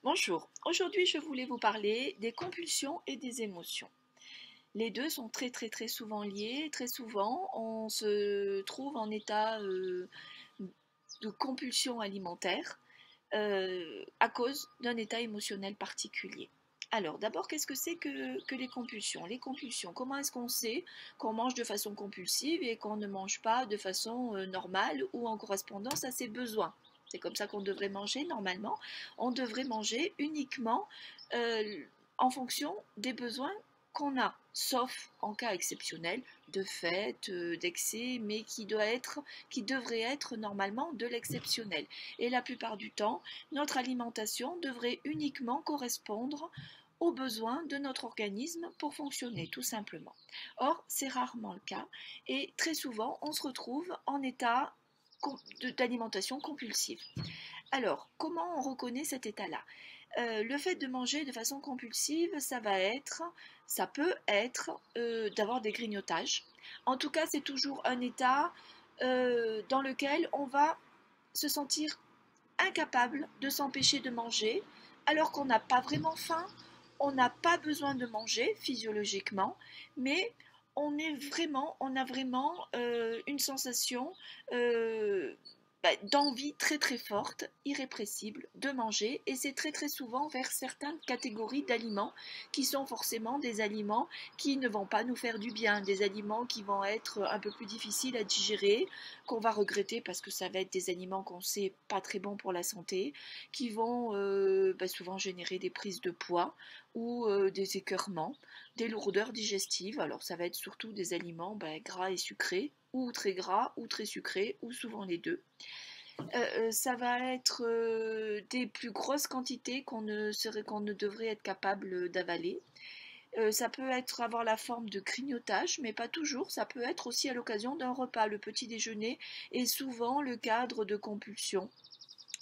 Bonjour, aujourd'hui je voulais vous parler des compulsions et des émotions. Les deux sont très souvent liés, très souvent on se trouve en état de compulsion alimentaire à cause d'un état émotionnel particulier. Alors d'abord, qu'est-ce que c'est que les compulsions? Les compulsions, comment est-ce qu'on sait qu'on mange de façon compulsive et qu'on ne mange pas de façon normale ou en correspondance à ses besoins? C'est comme ça qu'on devrait manger normalement. On devrait manger uniquement euh, en fonction des besoins qu'on a, sauf en cas exceptionnel de fête, d'excès, mais qui devrait être normalement de l'exceptionnel. Et la plupart du temps, notre alimentation devrait uniquement correspondre aux besoins de notre organisme pour fonctionner, tout simplement. Or, c'est rarement le cas et très souvent, on se retrouve en état d'alimentation compulsive. Alors, comment on reconnaît cet état-là? Le fait de manger de façon compulsive, ça peut être d'avoir des grignotages. En tout cas, c'est toujours un état dans lequel on va se sentir incapable de s'empêcher de manger, alors qu'on n'a pas vraiment faim, on n'a pas besoin de manger physiologiquement, mais on a vraiment une sensation euh, d'envie très forte, irrépressible de manger, et c'est très souvent vers certaines catégories d'aliments qui sont forcément des aliments qui ne vont pas nous faire du bien, des aliments qui vont être un peu plus difficiles à digérer, qu'on va regretter parce que ça va être des aliments qu'on sait pas très bons pour la santé, qui vont souvent générer des prises de poids ou des écœurements, des lourdeurs digestives. Alors ça va être surtout des aliments gras et sucrés, ou très gras, ou très sucrés, ou souvent les deux. Ça va être des plus grosses quantités qu'on ne devrait être capable d'avaler. Ça peut avoir la forme de grignotage, mais pas toujours. Ça peut être aussi à l'occasion d'un repas. Le petit déjeuner est souvent le cadre de compulsions.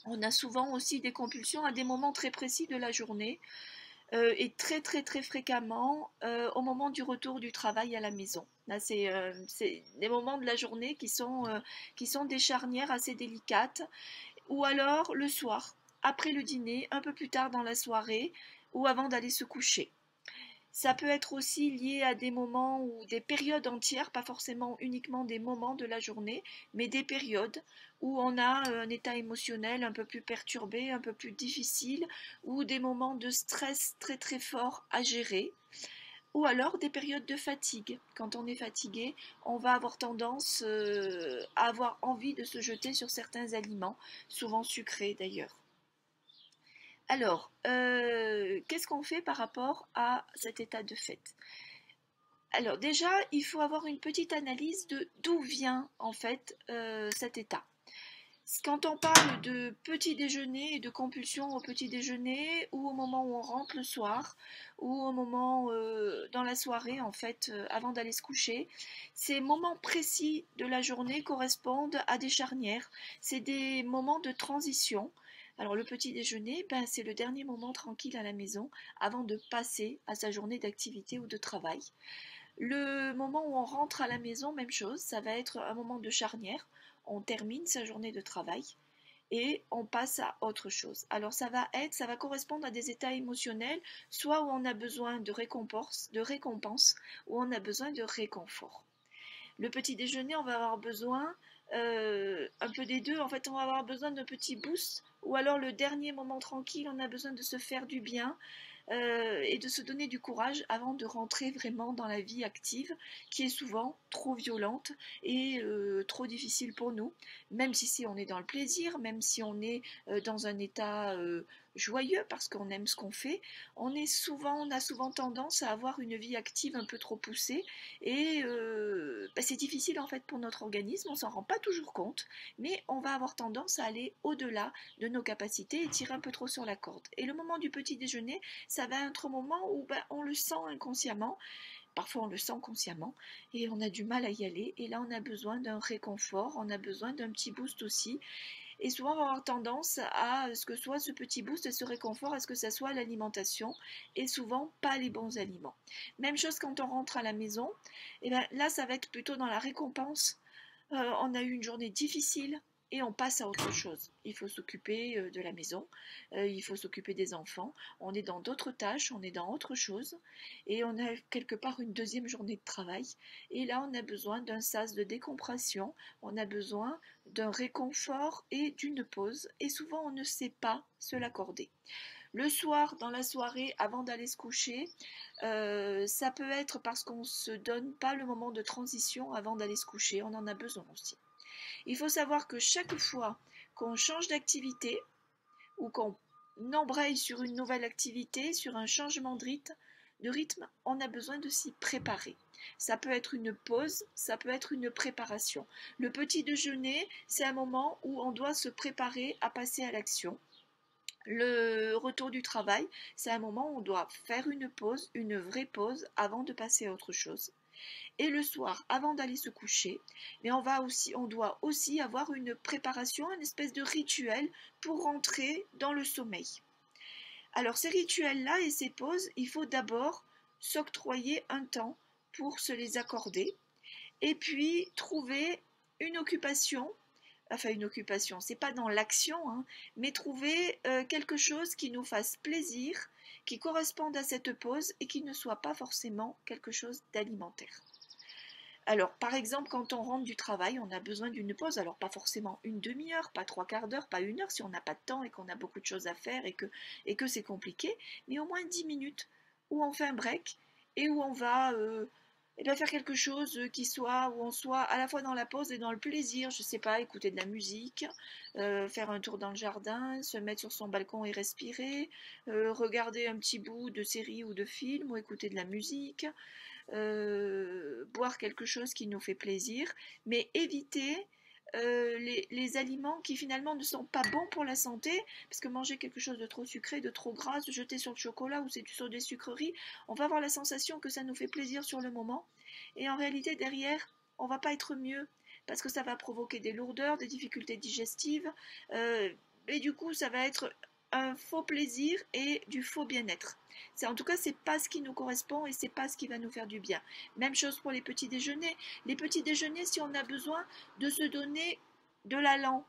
On a souvent aussi des compulsions à des moments très précis de la journée et très fréquemment au moment du retour du travail à la maison. Là, c'est des moments de la journée qui sont des charnières assez délicates, ou alors le soir, après le dîner, un peu plus tard dans la soirée, ou avant d'aller se coucher. Ça peut être aussi lié à des moments ou des périodes entières, pas forcément uniquement des moments de la journée, mais des périodes où on a un état émotionnel un peu plus perturbé, un peu plus difficile, ou des moments de stress très forts à gérer, ou alors des périodes de fatigue. Quand on est fatigué, on va avoir tendance à avoir envie de se jeter sur certains aliments, souvent sucrés d'ailleurs. Alors, qu'est-ce qu'on fait par rapport à cet état de fait? Alors déjà, il faut avoir une petite analyse de d'où vient en fait cet état. Quand on parle de petit déjeuner et de compulsion au petit déjeuner, ou au moment où on rentre le soir, ou au moment dans la soirée en fait, avant d'aller se coucher, ces moments précis de la journée correspondent à des charnières. C'est des moments de transition. Alors le petit déjeuner, c'est le dernier moment tranquille à la maison avant de passer à sa journée d'activité ou de travail. Le moment où on rentre à la maison, même chose, ça va être un moment de charnière. On termine sa journée de travail et on passe à autre chose. Alors ça va correspondre à des états émotionnels, soit où on a besoin de récompense, ou on a besoin de réconfort. Le petit déjeuner, on va avoir besoin un peu des deux. En fait, on va avoir besoin d'un petit boost, ou alors le dernier moment tranquille, on a besoin de se faire du bien, et de se donner du courage avant de rentrer vraiment dans la vie active qui est souvent trop violente et trop difficile pour nous, même si on est dans le plaisir, même si on est dans un état joyeux parce qu'on aime ce qu'on fait, on a souvent tendance à avoir une vie active un peu trop poussée et c'est difficile en fait pour notre organisme, on s'en rend pas toujours compte, mais on va avoir tendance à aller au-delà de nos capacités et tirer un peu trop sur la corde. Et le moment du petit déjeuner, ça va être un moment où on le sent inconsciemment, parfois on le sent consciemment, et on a du mal à y aller, et là on a besoin d'un réconfort, on a besoin d'un petit boost aussi, et souvent on va avoir tendance à ce que soit ce petit boost et ce réconfort, à ce que ça soit l'alimentation, et souvent pas les bons aliments. Même chose quand on rentre à la maison, et là ça va être plutôt dans la récompense. On a eu une journée difficile, et on passe à autre chose. Il faut s'occuper de la maison, il faut s'occuper des enfants, on est dans d'autres tâches, on est dans autre chose, et on a quelque part une deuxième journée de travail, et là on a besoin d'un sas de décompression, on a besoin d'un réconfort et d'une pause, et souvent on ne sait pas se l'accorder. Le soir, dans la soirée, avant d'aller se coucher, ça peut être parce qu'on ne se donne pas le moment de transition avant d'aller se coucher, on en a besoin aussi. Il faut savoir que chaque fois qu'on change d'activité ou qu'on embraye sur une nouvelle activité, sur un changement de rythme, on a besoin de s'y préparer. Ça peut être une pause, ça peut être une préparation. Le petit déjeuner, c'est un moment où on doit se préparer à passer à l'action. Le retour du travail, c'est un moment où on doit faire une pause, une vraie pause, avant de passer à autre chose. Et le soir, avant d'aller se coucher, mais on doit aussi avoir une préparation, une espèce de rituel pour rentrer dans le sommeil. Alors ces rituels-là et ces pauses, il faut d'abord s'octroyer un temps pour se les accorder, et puis trouver une occupation. Enfin, une occupation, c'est pas dans l'action, hein, mais trouver quelque chose qui nous fasse plaisir, qui corresponde à cette pause et qui ne soit pas forcément quelque chose d'alimentaire. Alors, par exemple, quand on rentre du travail, on a besoin d'une pause. Alors, pas forcément une demi-heure, pas trois quarts d'heure, pas une heure si on n'a pas de temps et qu'on a beaucoup de choses à faire et que c'est compliqué, mais au moins 10 minutes où on fait un break et où on va faire quelque chose où on soit à la fois dans la pause et dans le plaisir. Je sais pas, écouter de la musique, faire un tour dans le jardin, se mettre sur son balcon et respirer, regarder un petit bout de série ou de film ou écouter de la musique. Boire quelque chose qui nous fait plaisir, mais éviter les aliments qui finalement ne sont pas bons pour la santé, parce que manger quelque chose de trop sucré, de trop gras, de jeter sur le chocolat ou c'est sur des sucreries, on va avoir la sensation que ça nous fait plaisir sur le moment, et en réalité derrière, on va pas être mieux, parce que ça va provoquer des lourdeurs, des difficultés digestives, et du coup ça va être un faux plaisir et du faux bien-être. En tout cas, c'est pas ce qui nous correspond et c'est pas ce qui va nous faire du bien. Même chose pour les petits déjeuners. Les petits déjeuners, si on a besoin de se donner de l'allant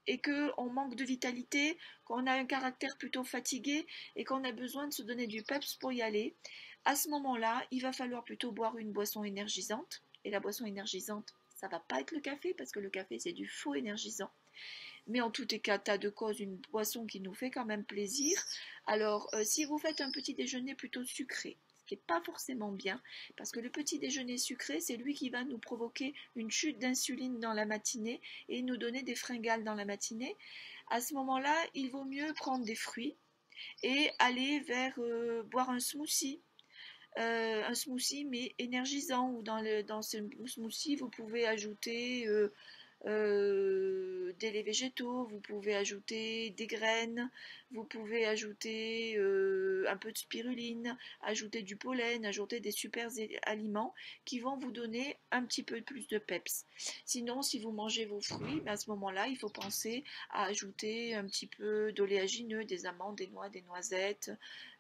et qu'on manque de vitalité, qu'on a un caractère plutôt fatigué et qu'on a besoin de se donner du peps pour y aller, à ce moment-là, il va falloir plutôt boire une boisson énergisante. Et la boisson énergisante, ça va pas être le café parce que le café c'est du faux énergisant. Mais en tout état de cause, une boisson qui nous fait quand même plaisir. Alors, si vous faites un petit déjeuner plutôt sucré, ce qui n'est pas forcément bien, parce que le petit déjeuner sucré, c'est lui qui va nous provoquer une chute d'insuline dans la matinée et nous donner des fringales dans la matinée. À ce moment-là, il vaut mieux prendre des fruits et aller vers boire un smoothie mais énergisant, ou dans ce smoothie, vous pouvez ajouter des laits végétaux, vous pouvez ajouter des graines, vous pouvez ajouter un peu de spiruline, ajouter du pollen, ajouter des super aliments qui vont vous donner un petit peu plus de peps. Sinon, si vous mangez vos fruits, à ce moment-là, il faut penser à ajouter un petit peu d'oléagineux, des amandes, des noix, des noisettes,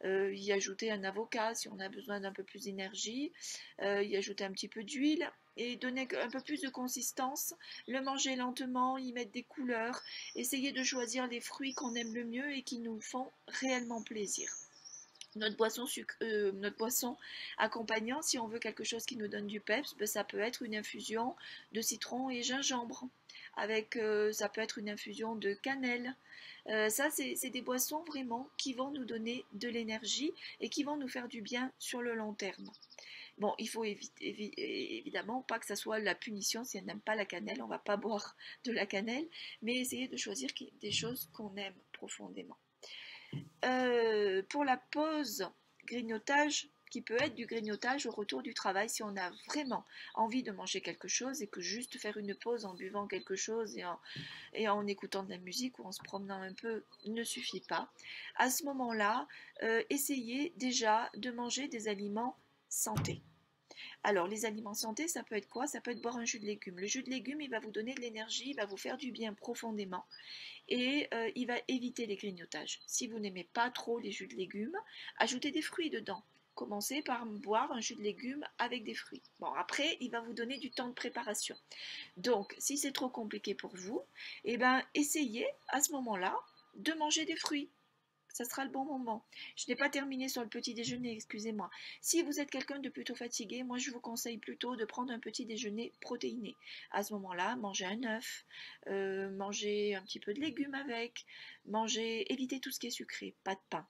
y ajouter un avocat si on a besoin d'un peu plus d'énergie, y ajouter un petit peu d'huile et donner un peu plus de consistance, le manger lentement, y mettre des couleurs, essayer de choisir les fruits qu'on aime le mieux et qui nous font réellement plaisir. Notre boisson accompagnant, si on veut quelque chose qui nous donne du peps, ça peut être une infusion de citron et gingembre. Ça peut être une infusion de cannelle. Ça, c'est des boissons vraiment qui vont nous donner de l'énergie et qui vont nous faire du bien sur le long terme. Bon, il faut évidemment pas que ça soit la punition si on n'aime pas la cannelle, on ne va pas boire de la cannelle, mais essayer de choisir des choses qu'on aime profondément. Pour la pause grignotage, qui peut être du grignotage au retour du travail, si on a vraiment envie de manger quelque chose et que juste faire une pause en buvant quelque chose et en écoutant de la musique ou en se promenant un peu ne suffit pas. À ce moment-là, essayez déjà de manger des aliments santé. Alors, les aliments santé, ça peut être quoi? Ça peut être boire un jus de légumes. Le jus de légumes, il va vous donner de l'énergie, il va vous faire du bien profondément et il va éviter les grignotages. Si vous n'aimez pas trop les jus de légumes, ajoutez des fruits dedans. commencez par boire un jus de légumes avec des fruits. Bon, après, il va vous donner du temps de préparation. Donc, si c'est trop compliqué pour vous, eh ben, essayez à ce moment-là de manger des fruits. Ça sera le bon moment. Je n'ai pas terminé sur le petit déjeuner, excusez-moi. Si vous êtes quelqu'un de plutôt fatigué, moi je vous conseille plutôt de prendre un petit déjeuner protéiné. À ce moment-là, mangez un œuf, mangez un petit peu de légumes avec, évitez tout ce qui est sucré, pas de pain,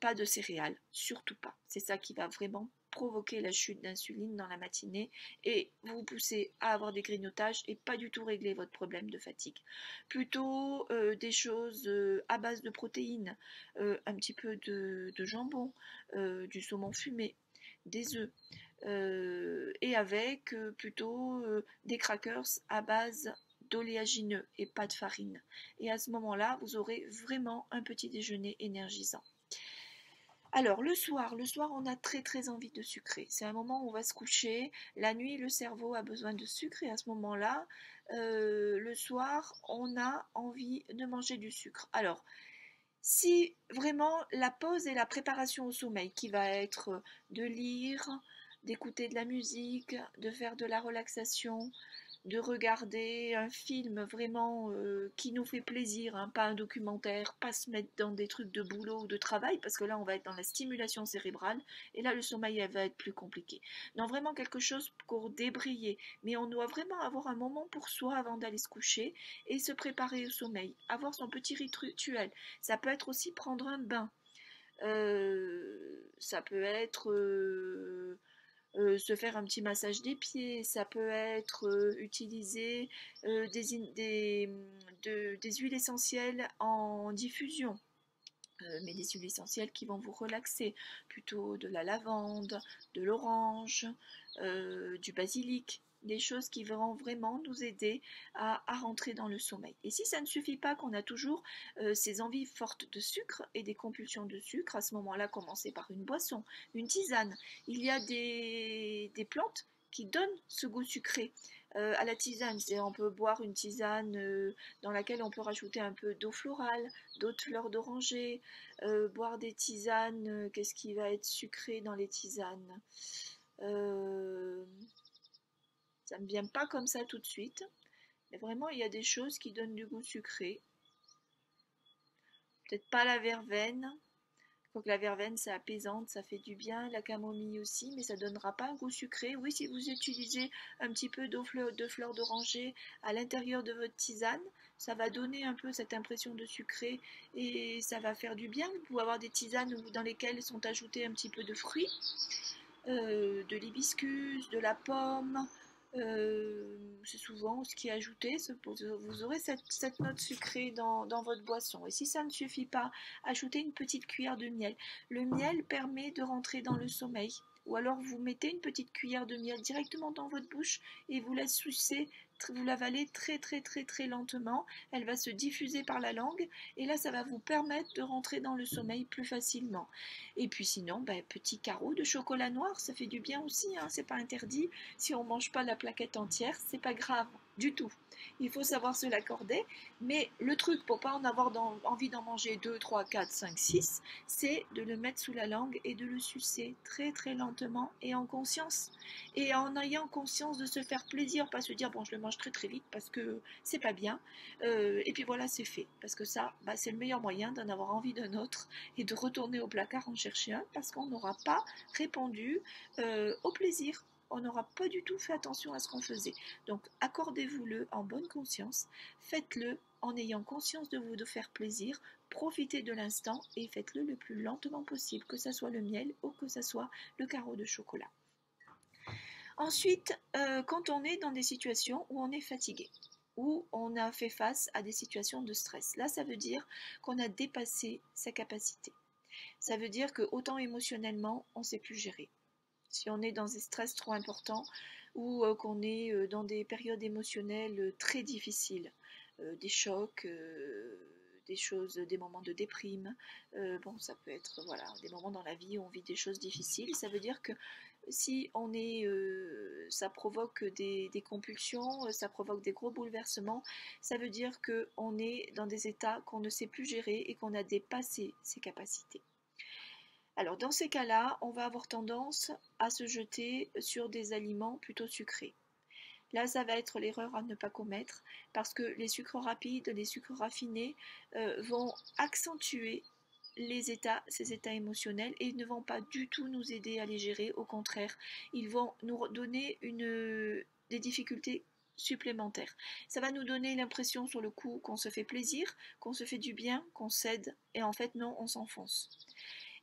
pas de céréales, surtout pas. C'est ça qui va vraiment provoquer la chute d'insuline dans la matinée et vous pousser à avoir des grignotages et pas du tout régler votre problème de fatigue. Plutôt des choses à base de protéines, un petit peu de jambon, du saumon fumé, des œufs, et avec plutôt des crackers à base d'oléagineux et pas de farine. Et à ce moment-là, vous aurez vraiment un petit déjeuner énergisant. Alors le soir, on a très très envie de sucrer. C'est un moment où on va se coucher. La nuit, le cerveau a besoin de sucre et à ce moment-là, le soir, on a envie de manger du sucre. Alors, si vraiment la pause et la préparation au sommeil, qui va être de lire, d'écouter de la musique, de faire de la relaxation, de regarder un film vraiment qui nous fait plaisir, hein, pas un documentaire, pas se mettre dans des trucs de boulot ou de travail, parce que là on va être dans la stimulation cérébrale, et là le sommeil elle va être plus compliqué. Non, vraiment quelque chose pour débrayer, mais on doit vraiment avoir un moment pour soi avant d'aller se coucher et se préparer au sommeil, avoir son petit rituel. Ça peut être aussi prendre un bain, ça peut être se faire un petit massage des pieds, ça peut être utiliser des huiles essentielles en diffusion. Mais des huiles essentielles qui vont vous relaxer, plutôt de la lavande, de l'orange, du basilic, des choses qui vont vraiment nous aider à rentrer dans le sommeil. Et si ça ne suffit pas, qu'on a toujours ces envies fortes de sucre et des compulsions de sucre, à ce moment-là, commencez par une boisson, une tisane. Il y a des plantes qui donnent ce goût sucré à la tisane. On peut boire une tisane dans laquelle on peut rajouter un peu d'eau florale, d'eau de fleurs d'oranger, boire des tisanes. Qu'est-ce qui va être sucré dans les tisanes? Ça ne me vient pas comme ça tout de suite, mais vraiment il y a des choses qui donnent du goût sucré. Peut-être pas la verveine. Donc la verveine c'est apaisante, ça fait du bien, la camomille aussi, mais ça ne donnera pas un goût sucré. Oui, si vous utilisez un petit peu de fleurs d'oranger à l'intérieur de votre tisane, ça va donner un peu cette impression de sucré et ça va faire du bien. Vous pouvez avoir des tisanes dans lesquelles sont ajoutés un petit peu de fruits, de l'hibiscus, de la pomme. C'est souvent ce qui est ajouté. Vous aurez cette note sucrée dans votre boisson. Et si ça ne suffit pas, ajoutez une petite cuillère de miel. Le miel permet de rentrer dans le sommeil. Ou alors vous mettez une petite cuillère de miel directement dans votre bouche et vous la sucez, vous l'avalez très très très très lentement. Elle va se diffuser par la langue et là ça va vous permettre de rentrer dans le sommeil plus facilement. Et puis sinon, petit carreau de chocolat noir, ça fait du bien aussi, hein, c'est pas interdit. Si on mange pas la plaquette entière, c'est pas grave du tout. Il faut savoir se l'accorder, mais le truc pour pas en avoir envie d'en manger 2, 3, 4, 5, 6, c'est de le mettre sous la langue et de le sucer très très lentement et en conscience. Et en ayant conscience de se faire plaisir, pas se dire bon je le mange très très vite parce que c'est pas bien. Et puis voilà, c'est fait. Parce que ça, c'est le meilleur moyen d'en avoir envie d'un autre et de retourner au placard en chercher un parce qu'on n'aura pas répondu au plaisir. On n'aura pas du tout fait attention à ce qu'on faisait. Donc accordez-vous-le en bonne conscience, faites-le en ayant conscience de vous de faire plaisir, profitez de l'instant et faites-le le plus lentement possible, que ce soit le miel ou que ce soit le carreau de chocolat. Ensuite, quand on est dans des situations où on est fatigué, où on a fait face à des situations de stress, là ça veut dire qu'on a dépassé sa capacité. Ça veut dire que autant émotionnellement, on ne sait plus gérer. Si on est dans des stress trop importants ou qu'on est dans des périodes émotionnelles très difficiles, des chocs, des choses, des moments de déprime, bon ça peut être voilà, des moments dans la vie où on vit des choses difficiles, ça veut dire que si on est, ça provoque des compulsions, ça provoque des gros bouleversements, ça veut dire qu'on est dans des états qu'on ne sait plus gérer et qu'on a dépassé ses capacités. Alors dans ces cas-là, on va avoir tendance à se jeter sur des aliments plutôt sucrés. Là, ça va être l'erreur à ne pas commettre parce que les sucres rapides, les sucres raffinés vont accentuer ces états émotionnels et ils ne vont pas du tout nous aider à les gérer. Au contraire, ils vont nous donner des difficultés supplémentaires. Ça va nous donner l'impression sur le coup qu'on se fait plaisir, qu'on se fait du bien, qu'on cède et en fait non, on s'enfonce.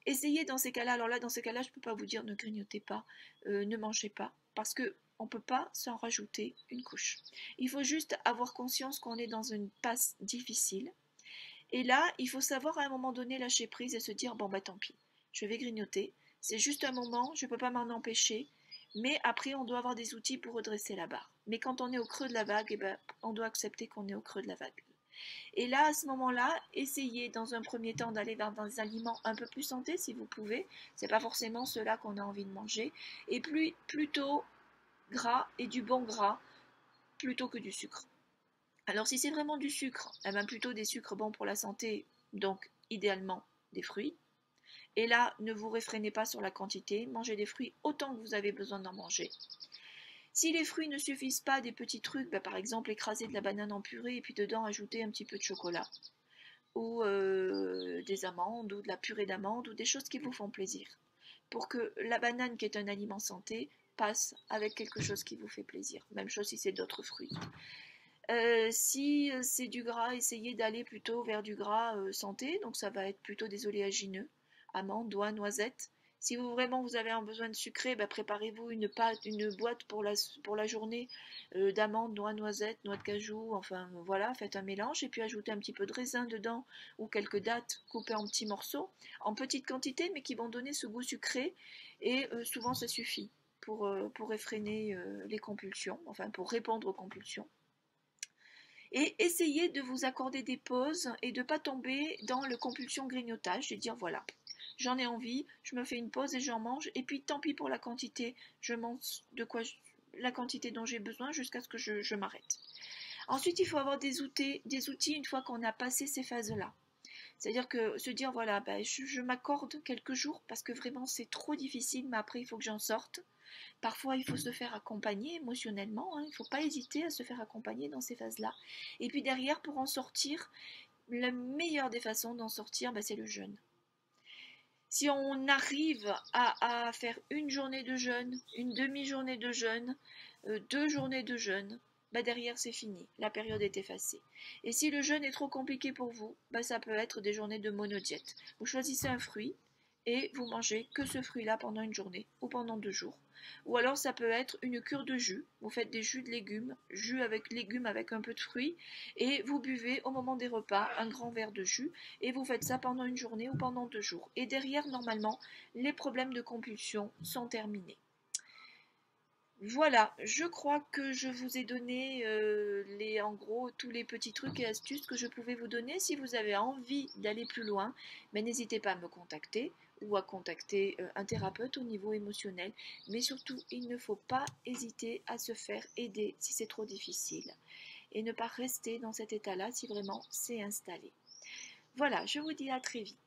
Essayez dans ces cas-là, alors là dans ces cas-là je ne peux pas vous dire ne grignotez pas, ne mangez pas, parce que on ne peut pas s'en rajouter une couche. Il faut juste avoir conscience qu'on est dans une passe difficile. Et là, il faut savoir à un moment donné lâcher prise et se dire bon bah tant pis, je vais grignoter. C'est juste un moment, je ne peux pas m'en empêcher. Mais après, on doit avoir des outils pour redresser la barre. Mais quand on est au creux de la vague, eh ben, on doit accepter qu'on est au creux de la vague. Et là, à ce moment-là, essayez dans un premier temps d'aller vers des aliments un peu plus santé si vous pouvez. C'est pas forcément ceux-là qu'on a envie de manger. Et plutôt gras et du bon gras plutôt que du sucre. Alors si c'est vraiment du sucre, eh ben plutôt des sucres bons pour la santé, donc idéalement des fruits. Et là, ne vous réfrénez pas sur la quantité, mangez des fruits autant que vous avez besoin d'en manger. Si les fruits ne suffisent pas, des petits trucs, bah, par exemple écraser de la banane en purée et puis dedans ajouter un petit peu de chocolat ou des amandes ou de la purée d'amandes ou des choses qui vous font plaisir pour que la banane qui est un aliment santé passe avec quelque chose qui vous fait plaisir. Même chose si c'est d'autres fruits. Si c'est du gras, essayez d'aller plutôt vers du gras santé, donc ça va être plutôt des oléagineux, amandes, noix, noisettes. Si vraiment vous avez un besoin de sucré, bah, préparez-vous une boîte pour la journée d'amandes, noix, noisettes, noix de cajou, enfin voilà, faites un mélange et puis ajoutez un petit peu de raisin dedans ou quelques dattes coupées en petits morceaux, en petite quantité mais qui vont donner ce goût sucré et souvent ça suffit pour réfréner les compulsions, enfin pour répondre aux compulsions. Et essayez de vous accorder des pauses et de ne pas tomber dans le compulsion grignotage et dire voilà, j'en ai envie, je me fais une pause et j'en mange, et puis tant pis pour la quantité, je mange la quantité dont j'ai besoin jusqu'à ce que je m'arrête. Ensuite, il faut avoir des outils une fois qu'on a passé ces phases-là. C'est-à-dire que se dire voilà, ben, je m'accorde quelques jours parce que vraiment c'est trop difficile, mais après il faut que j'en sorte. Parfois, il faut se faire accompagner émotionnellement, hein. Il ne faut pas hésiter à se faire accompagner dans ces phases-là. Et puis derrière, pour en sortir, la meilleure des façons d'en sortir, bah, c'est le jeûne. Si on arrive à faire une journée de jeûne, une demi-journée de jeûne, 2 journées de jeûne, bah derrière c'est fini, la période est effacée. Et si le jeûne est trop compliqué pour vous, bah ça peut être des journées de monodiète. Vous choisissez un fruit et vous mangez que ce fruit-là pendant une journée ou pendant 2 jours. Ou alors ça peut être une cure de jus. Vous faites des jus de légumes, jus avec légumes avec un peu de fruits, et vous buvez au moment des repas un grand verre de jus, et vous faites ça pendant une journée ou pendant 2 jours. Et derrière, normalement, les problèmes de compulsion sont terminés. Voilà, je crois que je vous ai donné en gros tous les petits trucs et astuces que je pouvais vous donner. Si vous avez envie d'aller plus loin, mais n'hésitez pas à me contacter ou à contacter un thérapeute au niveau émotionnel. Mais surtout, il ne faut pas hésiter à se faire aider si c'est trop difficile et ne pas rester dans cet état-là si vraiment c'est installé. Voilà, je vous dis à très vite.